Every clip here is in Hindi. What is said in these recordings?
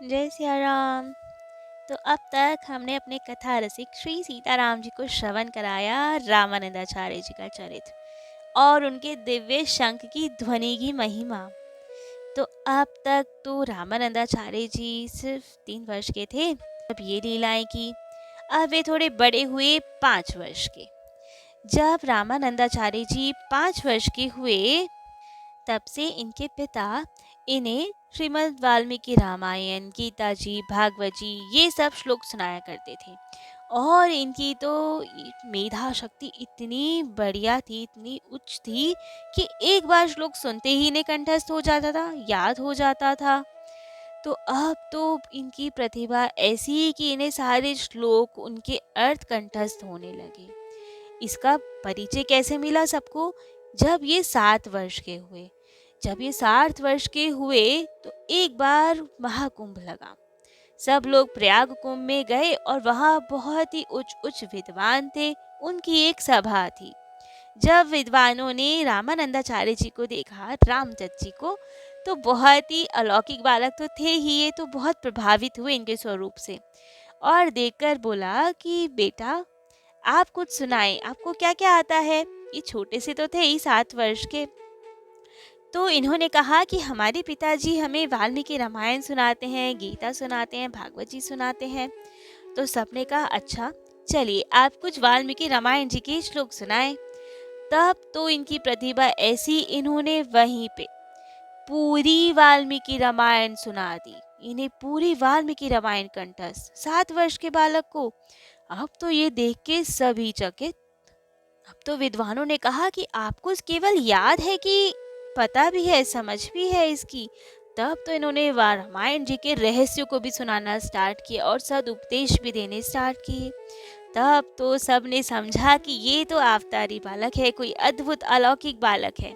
जय सिया राम। तो अब तक हमने अपने कथा रसिक श्री सीताराम जी को श्रवण कराया रामानंदाचार्य जी का चरित्र और उनके दिव्य शंख की ध्वनि की महिमा। तो अब तक तो रामानंदाचार्य जी सिर्फ 3 वर्ष के थे जब ये लीलाएं की। अब वे थोड़े बड़े हुए 5 वर्ष के। जब रामानंदाचार्य जी 5 वर्ष के हुए तब से इनके पिता इन्हें श्रीमद् वाल्मीकि रामायण, गीता जी, भागवत जी ये सब श्लोक सुनाया करते थे। और इनकी तो मेधा शक्ति इतनी बढ़िया थी, इतनी उच्च थी कि एक बार श्लोक सुनते ही इन्हें कंठस्थ हो जाता था, याद हो जाता था। तो अब तो इनकी प्रतिभा ऐसी है कि इन्हें सारे श्लोक उनके अर्थ कंठस्थ होने लगे। इसका परिचय कैसे मिला सबको? जब ये 7 वर्ष के हुए। जब ये 7 वर्ष के हुए तो एक बार महाकुंभ लगा। सब लोग प्रयाग कुंभ में गए और वहाँ बहुत ही उच्च उच्च विद्वान थे। उनकी एक सभा थी। जब विद्वानों ने रामानंदाचार्य जी को देखा, रामचंद्र जी को, तो बहुत ही अलौकिक बालक तो थे ही, ये तो बहुत प्रभावित हुए इनके स्वरूप से और देखकर बोला कि बेटा आप कुछ सुनाएं, आपको क्या क्या आता है। ये छोटे से तो थे ही, 7 वर्ष के। तो इन्होंने कहा कि हमारे पिताजी हमें वाल्मीकि रामायण सुनाते हैं, गीता सुनाते हैं, भागवत जी सुनाते हैं। तो सबने कहा अच्छा, चलिए आप कुछ वाल्मीकि रामायण जी के श्लोक सुनाएं। तब तो इनकी प्रतिभा ऐसी, इन्होंने वहीं पे पूरी वाल्मीकि रामायण सुना दी। इन्हें पूरी वाल्मीकि रामायण कंठस्थ, 7 वर्ष के बालक को। अब तो ये देख के सभी चकित। अब तो विद्वानों ने कहा कि आपको केवल याद है कि पता भी है, समझ भी है इसकी। तब तो इन्होंने रामायण जी के रहस्यों को भी सुनाना स्टार्ट किया और सदुपदेश भी देने स्टार्ट किए। तब तो सबने समझा कि ये तो अवतारी बालक है, कोई अद्भुत अलौकिक बालक है।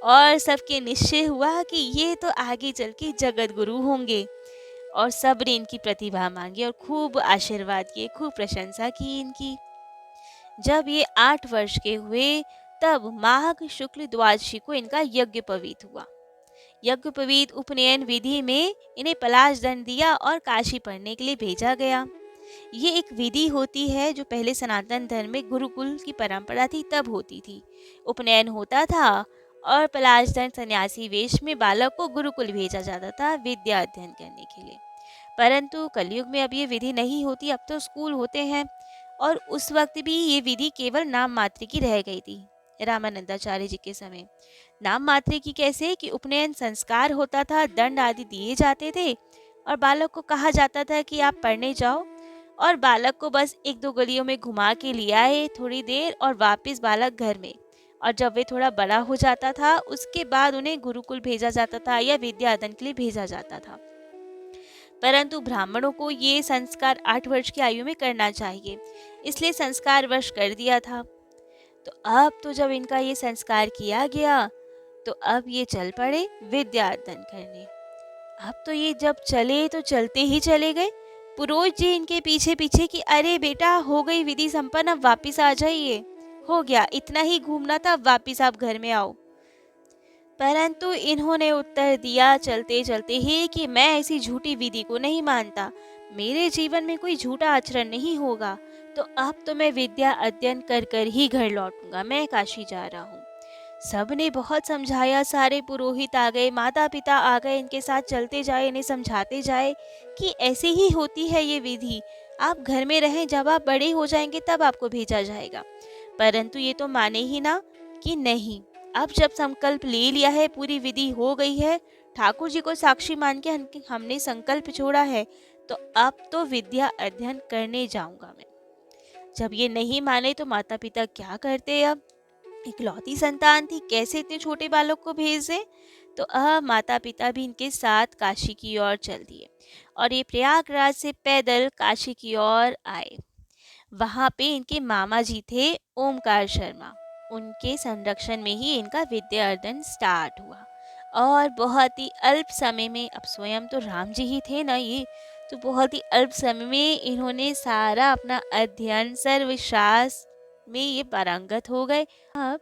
और सबके निश्चय हुआ कि ये तो आगे चल के जगत गुरु होंगे। और सबने इनकी प्रतिभा मांगी और खूब आशीर्वाद किए, खूब प्रशंसा की इनकी। जब ये 8 वर्ष के हुए तब माघ शुक्ल द्वादशी को इनका यज्ञोपवीत हुआ। यज्ञोपवीत उपनयन विधि में इन्हें पलाश दंड दिया और काशी पढ़ने के लिए भेजा गया। ये एक विधि होती है जो पहले सनातन धर्म में गुरुकुल की परंपरा थी तब होती थी। उपनयन होता था और पलाश दंड सन्यासी वेश में बालक को गुरुकुल भेजा जाता था विद्या अध्ययन करने के लिए। परंतु कलयुग में अब ये विधि नहीं होती, अब तो स्कूल होते हैं। और उस वक्त भी ये विधि केवल नाम मात्र की रह गई थी रामानंदाचार्य जी के समय। नाम मात्र की कैसे कि उपनयन संस्कार होता था, दंड आदि दिए जाते थे और बालक को कहा जाता था कि आप पढ़ने जाओ। और बालक को बस एक दो गलियों में घुमा के लिया है थोड़ी देर और वापस बालक घर में। और जब वे थोड़ा बड़ा हो जाता था उसके बाद उन्हें गुरुकुल भेजा जाता था या विद्या अध्ययन के लिए भेजा जाता था। परंतु ब्राह्मणों को ये संस्कार 8 वर्ष की आयु में करना चाहिए, इसलिए संस्कार वश कर दिया था। तो अब तो जब इनका ये संस्कार किया गया तो अब ये चल पड़े विद्या अध्ययन करने। अब तो ये जब चले तो चलते ही चले गए। पुरोहित जी इनके पीछे पीछे कि अरे बेटा हो गई विधि संपन्न, अब वापिस आ जाइए, हो गया, इतना ही घूमना था, अब वापिस आप घर में आओ। परंतु इन्होंने उत्तर दिया चलते चलते ही कि मैं ऐसी झूठी विधि को नहीं मानता, मेरे जीवन में कोई झूठा आचरण नहीं होगा। तो अब तो मैं विद्या अध्ययन कर कर ही घर लौटूंगा, मैं काशी जा रहा हूँ। सबने बहुत समझाया, सारे पुरोहित आ गए, माता पिता आ गए, इनके साथ चलते जाए, इन्हें समझाते जाए कि ऐसे ही होती है ये विधि, आप घर में रहें, जब आप बड़े हो जाएंगे तब आपको भेजा जाएगा। परंतु ये तो माने ही ना कि नहीं, अब जब संकल्प ले लिया है, पूरी विधि हो गई है, ठाकुर जी को साक्षी मान के हमने संकल्प छोड़ा है, तो अब तो विद्या अध्ययन करने जाऊंगा मैं। जब ये नहीं माने तो माता पिता क्या करते? अब इकलौती संतान थी, कैसे इतने छोटे बालक को भेज दे? तो अब माता पिता भी इनके साथ काशी की ओर चल दिए और ये प्रयागराज से पैदल काशी की ओर आए। वहाँ पे इनके मामा जी थे ओमकार शर्मा, उनके संरक्षण में ही इनका विद्या अध्ययन स्टार्ट हुआ। और बहुत ही अल्प समय में, अब स्वयं तो राम जी ही थे ना ये, तो बहुत ही अल्प समय में इन्होंने सारा अपना अध्ययन सर्वशास्त्र में ये पारंगत हो गए। अब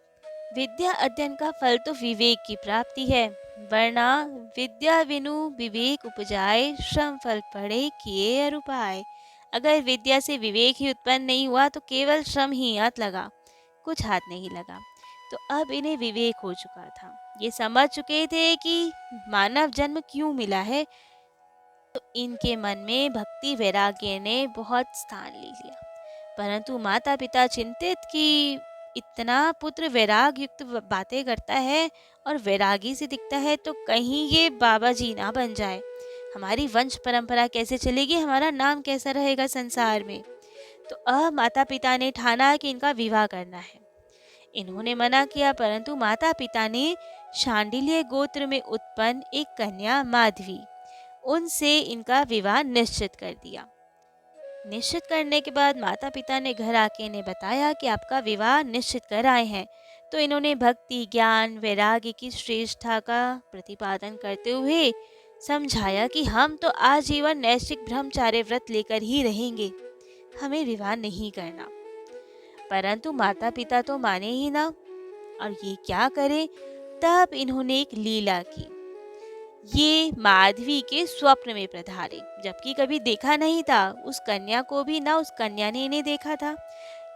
विद्या अध्ययन का फल तो विवेक की प्राप्ति है, वरना विद्या बिनु विवेक उपजाए, श्रम फल पड़े किए अर उपाय। अगर विद्या से विवेक ही उत्पन्न नहीं हुआ तो केवल श्रम ही हाथ लगा, कुछ हाथ नहीं लगा। तो अब इन्हें विवेक हो चुका था, ये समझ चुके थे कि मानव जन्म क्यों मिला है। तो इनके मन में भक्ति वैराग्य ने बहुत स्थान ले लिया। परंतु माता पिता चिंतित कि इतना पुत्र वैराग युक्त बातें करता है और वैरागी से दिखता है, तो कहीं ये बाबा जी ना बन जाए। हमारी वंश परंपरा कैसे चलेगी, हमारा नाम कैसा रहेगा संसार में। तो अब माता पिता ने ठाना कि इनका विवाह करना है। इन्होंने मना किया, परंतु माता पिता ने शांडिल्य गोत्र में उत्पन्न एक कन्या माधवी, उनसे इनका विवाह निश्चित कर दिया। निश्चित करने के बाद माता पिता ने घर आके इन्हें बताया कि आपका विवाह निश्चित कर आए हैं। तो इन्होंने भक्ति ज्ञान वैराग्य की श्रेष्ठता का प्रतिपादन करते हुए समझाया कि हम तो आजीवन नैष्ठिक ब्रह्मचार्य व्रत लेकर ही रहेंगे, हमें विवाह नहीं करना। परंतु माता पिता तो माने ही ना, और ये क्या करें। तब इन्होंने एक लीला की। ये माधवी के स्वप्न में पधारे, जबकि कभी देखा नहीं था उस कन्या को भी, ना उस कन्या ने इन्हें देखा था।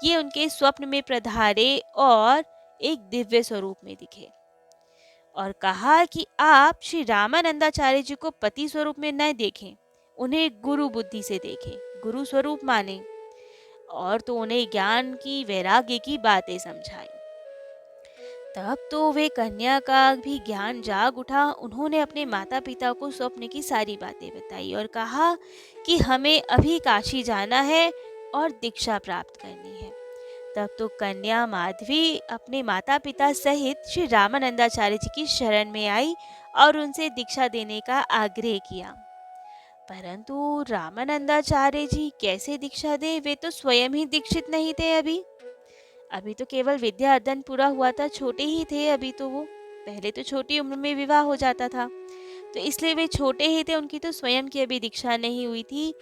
ये उनके स्वप्न में पधारे और एक दिव्य स्वरूप में दिखे और कहा कि आप श्री रामानंदाचार्य जी को पति स्वरूप में न देखें, उन्हें गुरु बुद्धि से देखें, गुरु स्वरूप माने। और तो उन्हें ज्ञान की वैराग्य की बातें समझाई। तब तो वे कन्या का भी ज्ञान जाग उठा। उन्होंने अपने माता पिता को स्वप्न की सारी बातें बताई और कहा कि हमें अभी काशी जाना है और दीक्षा प्राप्त करनी है। तब तो कन्या माधवी अपने माता पिता सहित श्री रामानंदाचार्य जी की शरण में आई और उनसे दीक्षा देने का आग्रह किया। परंतु रामानंदाचार्य जी कैसे दीक्षा दे, वे तो स्वयं ही दीक्षित नहीं थे। अभी तो केवल विद्या अध्ययन पूरा हुआ था, छोटे ही थे अभी तो वो। पहले तो छोटी उम्र में विवाह हो जाता था, तो इसलिए वे छोटे ही थे, उनकी तो स्वयं की अभी दीक्षा नहीं हुई थी।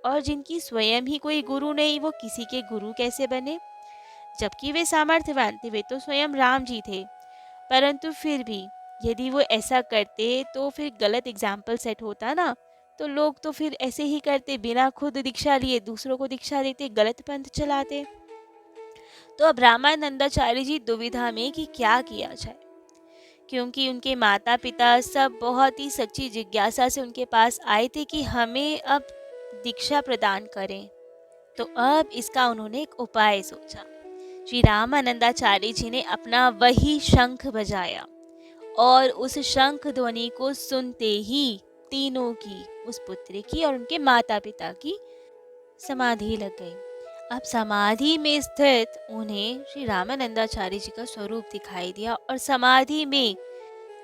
और जिनकी स्वयं ही कोई गुरु नहीं, वो किसी के गुरु कैसे बने। जबकि वे सामर्थ्यवान थे, वे तो स्वयं राम जी थे। परंतु फिर भी यदि वो ऐसा करते तो फिर गलत एग्जाम्पल सेट होता ना। तो लोग तो फिर ऐसे ही करते, बिना खुद दीक्षा लिए दूसरों को दीक्षा देते, गलत पंथ चलाते। तो अब रामानंदाचार्य जी दुविधा में कि क्या किया जाए, क्योंकि उनके माता पिता सब बहुत ही सच्ची जिज्ञासा से उनके पास आए थे कि हमें अब दीक्षा प्रदान करें। तो अब इसका उन्होंने एक उपाय सोचा। श्री रामानंदाचार्य जी ने अपना वही शंख बजाया और उस शंख ध्वनि को सुनते ही तीनों की, उस पुत्री की और उनके माता पिता की समाधि लग गई। अब समाधि में स्थित उन्हें श्री रामानंदाचार्य जी का स्वरूप दिखाई दिया और समाधि में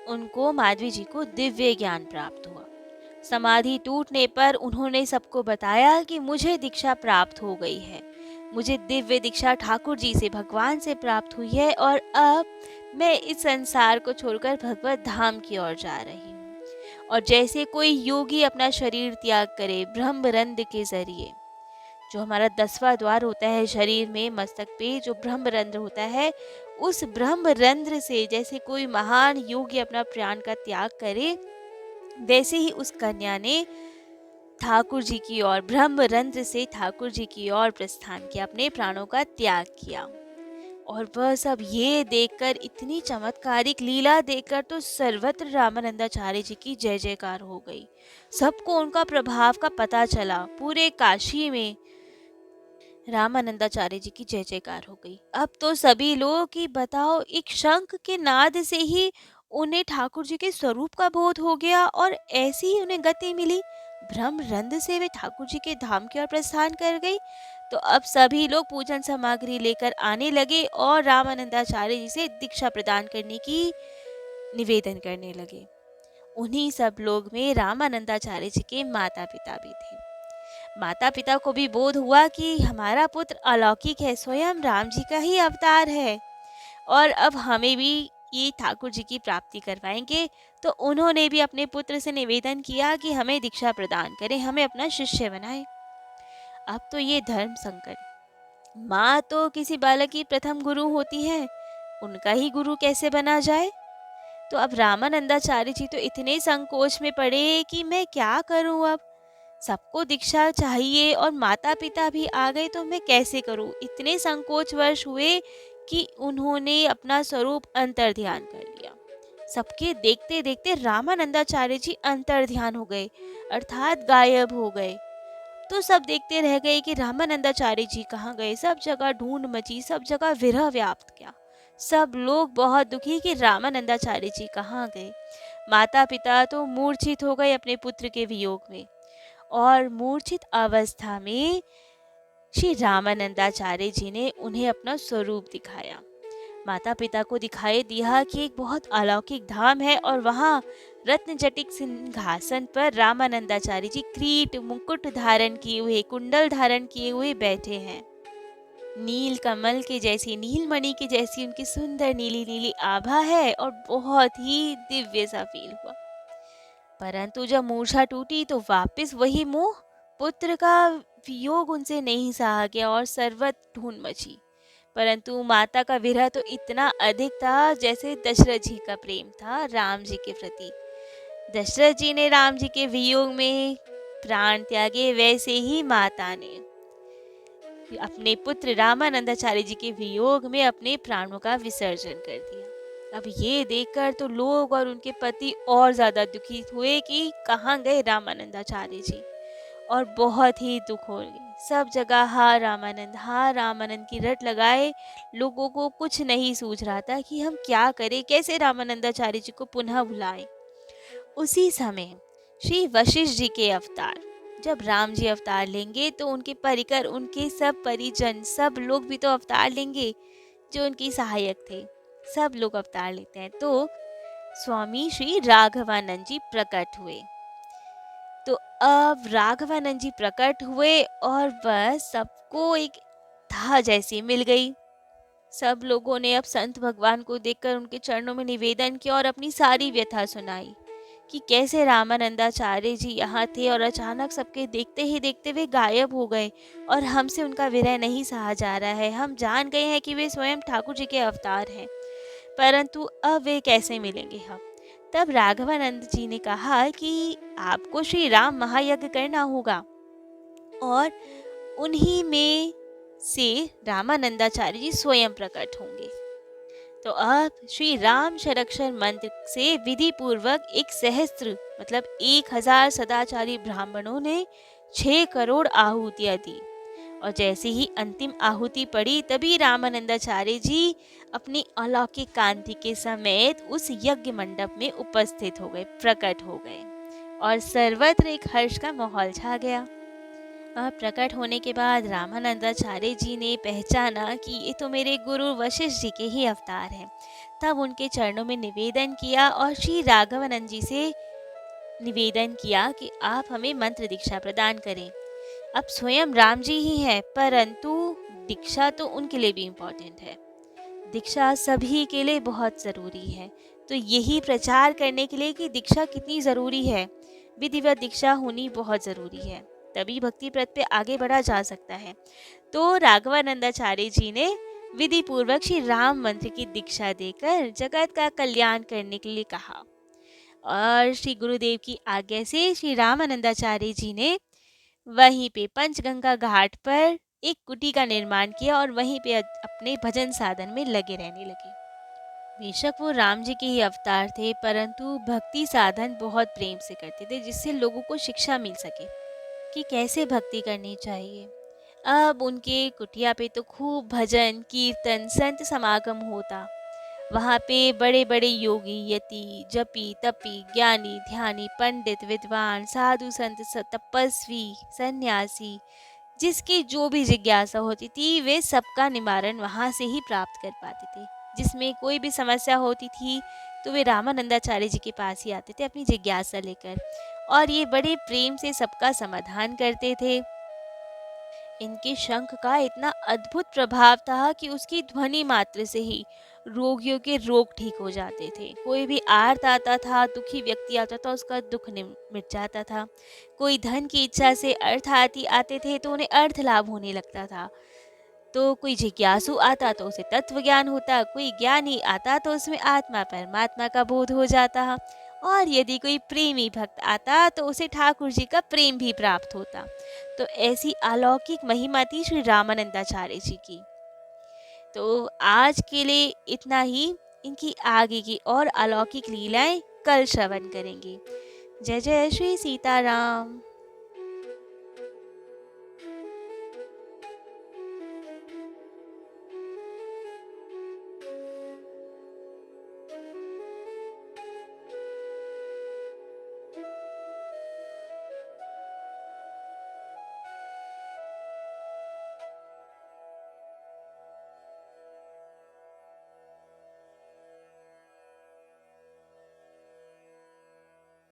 उनको माधवी जी को दिव्य ज्ञान प्राप्त हुआ। समाधि टूटने पर उन्होंने सबको बताया कि मुझे दीक्षा प्राप्त हो गई है, मुझे दिव्य दीक्षा ठाकुर जी से, भगवान से प्राप्त हुई है और अब मैं इस संसार को छोड़कर भगवत धाम की ओर जा रही हूँ। और जैसे कोई योगी अपना शरीर त्याग करे ब्रह्मरंध्र के जरिए, जो हमारा 10वां द्वार होता है शरीर में, मस्तक पे जो ब्रह्मरंध्र होता है, उस ब्रह्मरंध्र से जैसे कोई महान योगी अपना प्राण का त्याग करे, वैसे ही उस कन्या ने ठाकुर जी की ओर, ब्रह्मरंध्र से ठाकुर जी की ओर प्रस्थान किया, अपने प्राणों का त्याग किया। और वह सब ये देखकर, इतनी चमत्कारिक लीला देखकर तो सर्वत्र रामानंदाचार्य जी की जय जयकार हो गई। सबको उनका प्रभाव का पता चला। पूरे काशी में रामानंदाचार्य जी की जय जयकार हो गई। अब तो सभी लोग कि बताओ, एक शंख के नाद से ही उन्हें ठाकुर जी के स्वरूप का बोध हो गया और ऐसी ही उन्हें गति मिली। ब्रह्मरंध्र से वे ठाकुर जी के धाम की ओर प्रस्थान कर गई। तो अब सभी लोग पूजन सामग्री लेकर आने लगे और रामानंदाचार्य जी से दीक्षा प्रदान करने की निवेदन करने लगे। उन्हीं सब लोग में रामानंदाचार्य जी के माता पिता भी थे। माता पिता को भी बोध हुआ कि हमारा पुत्र अलौकिक है, स्वयं राम जी का ही अवतार है और अब हमें भी ये ठाकुर जी की प्राप्ति करवाएंगे। तो उन्होंने भी अपने पुत्र से निवेदन किया कि हमें दीक्षा प्रदान करें, हमें अपना शिष्य बनाएं। अब तो ये धर्म संकट, माँ तो किसी बालक की प्रथम गुरु होती है, उनका ही गुरु कैसे बना जाए। तो अब रामानंदाचार्य जी तो इतने संकोच में पड़े कि मैं क्या करूं अब। सबको दीक्षा चाहिए और माता पिता भी आ गए तो मैं कैसे करूं। इतने संकोचवश हुए कि उन्होंने अपना स्वरूप अंतर ध्यान कर लिया। सबके देखते देखते रामानंदाचार्य जी अंतर ध्यान हो गए, अर्थात गायब हो गए। तो सब देखते रह गए कि रामानंदाचार्य जी कहाँ गए। सब जगह ढूंढ मची, सब जगह विरह व्याप्त किया। सब लोग बहुत दुखी कि रामानंदाचार्य जी कहाँ गए। माता पिता तो मूर्छित हो गए अपने पुत्र के वियोग में। और मूर्छित अवस्था में श्री रामानंदाचार्य जी ने उन्हें अपना स्वरूप दिखाया। माता पिता को दिखाई दिया कि एक बहुत अलौकिक धाम है और वहाँ रत्न जटिक सिंहासन पर रामानंदाचार्य जी क्रीट मुकुट धारण किए हुए, कुंडल धारण किए हुए बैठे हैं। नील कमल के जैसी, नीलमणि के जैसी उनकी सुंदर नीली नीली आभा है और बहुत ही दिव्य सा फील हुआ। परंतु जब मूर्छा टूटी तो वापस वही मोह, पुत्र का वियोग उनसे नहीं सहा गया और सर्वत्र ढूंढ मची। परंतु माता का विरह तो इतना अधिक था जैसे दशरथ जी का प्रेम था राम जी के प्रति। दशरथ जी ने राम जी के वियोग में प्राण त्यागे, वैसे ही माता ने अपने पुत्र रामानंदाचार्य जी के वियोग में अपने प्राणों का विसर्जन कर दिया। अब ये देखकर तो लोग और उनके पति और ज्यादा दुखी हुए कि कहाँ गए रामानंदाचार्य जी, और बहुत ही दुख हो गई। सब जगह हाँ रामानंद की रट लगाए। लोगों को कुछ नहीं सूझ रहा था कि हम क्या करें, कैसे रामानंदाचार्य जी को पुनः बुलाएं। उसी समय श्री वशिष्ठ जी के अवतार, जब राम जी अवतार लेंगे तो उनके परिकर, उनके सब परिजन, सब लोग भी तो अवतार लेंगे। जो उनकी सहायक थे सब लोग अवतार लेते हैं। तो स्वामी श्री राघवानंद जी प्रकट हुए। तो अब राघवानंद जी प्रकट हुए और बस सबको एक था जैसी मिल गई। सब लोगों ने अब संत भगवान को देखकर उनके चरणों में निवेदन किया और अपनी सारी व्यथा सुनाई कि कैसे रामानंदाचार्य जी यहाँ थे और अचानक सबके देखते ही देखते वे गायब हो गए और हमसे उनका विरह नहीं सहा जा रहा है। हम जान गए हैं कि वे स्वयं ठाकुर जी के अवतार हैं, परंतु अब वे कैसे मिलेंगे हम। तब राघवानंद जी ने कहा कि आपको श्री राम महायज्ञ करना होगा और उन्हीं में से रामानंदाचार्य जी स्वयं प्रकट होंगे। तो अब श्री राम शरक्षर मंत्र से विधि पूर्वक एक सहस्त्र मतलब 1000 सदाचारी ब्राह्मणों ने 6 करोड़ आहुतियां दी। और जैसे ही अंतिम आहुति पड़ी तभी रामानंदाचार्य जी अपनी अलौकिक कांति के समेत उस यज्ञ मंडप में उपस्थित हो गए, प्रकट हो गए और सर्वत्र एक हर्ष का माहौल छा गया। प्रकट होने के बाद रामानंदाचार्य जी ने पहचाना कि ये तो मेरे गुरु वशिष्ठ जी के ही अवतार हैं। तब उनके चरणों में निवेदन किया और श्री राघवानंद जी से निवेदन किया कि आप हमें मंत्र दीक्षा प्रदान करें। अब स्वयं राम जी ही हैं, परंतु दीक्षा तो उनके लिए भी इम्पोर्टेंट है। दीक्षा सभी के लिए बहुत ज़रूरी है। तो यही प्रचार करने के लिए कि दीक्षा कितनी ज़रूरी है, विधिवत दीक्षा होनी बहुत ज़रूरी है, तभी भक्ति प्रत पे आगे बढ़ा जा सकता है। तो राघवानंदाचार्य जी ने विधि पूर्वक श्री राम मंत्र की दीक्षा देकर जगत का कल्याण करने के लिए कहा। और श्री गुरुदेव की आज्ञा से श्री रामानंदाचार्य जी ने वहीं पे पंचगंगा घाट पर एक कुटी का निर्माण किया और वहीं पे अपने भजन साधन में लगे रहने लगे। बेशक वो राम जी के ही अवतार थे, परंतु भक्ति साधन बहुत प्रेम से करते थे, जिससे लोगों को शिक्षा मिल सके कि कैसे भक्ति करनी चाहिए। अब उनके कुटिया पे तो खूब भजन कीर्तन संत समागम होता। वहाँ पे बड़े बड़े योगी यति जपी तपी ज्ञानी ध्यानी पंडित विद्वान साधु संत तपस्वी सन्यासी, जिसकी जो भी जिज्ञासा होती थी वे सबका निवारण वहाँ से ही प्राप्त कर पाते थे। जिसमें कोई भी समस्या होती थी तो वे रामानंदाचार्य जी के पास ही आते थे अपनी जिज्ञासा लेकर, और ये बड़े प्रेम से सबका समाधान करते थे। इनके शंख का इतना अद्भुत प्रभाव था कि उसकी ध्वनि मात्र से ही रोगियों के रोग ठीक हो जाते थे। कोई भी आर्त आता था, दुखी व्यक्ति आता था, उसका दुख मिट जाता था। कोई धन की इच्छा से अर्थ आते थे तो उन्हें अर्थ लाभ होने लगता था। तो कोई जिज्ञासु आता तो उसे तत्व ज्ञान होता, कोई ज्ञानी आता तो उसमें आत्मा परमात्मा का बोध हो जाता, और यदि कोई प्रेमी भक्त आता तो उसे ठाकुर जी का प्रेम भी प्राप्त होता। तो ऐसी अलौकिक महिमा थी श्री रामानंदाचार्य जी की। तो आज के लिए इतना ही। इनकी आगे की और अलौकिक लीलाएं कल श्रवण करेंगे। जय जय श्री सीताराम।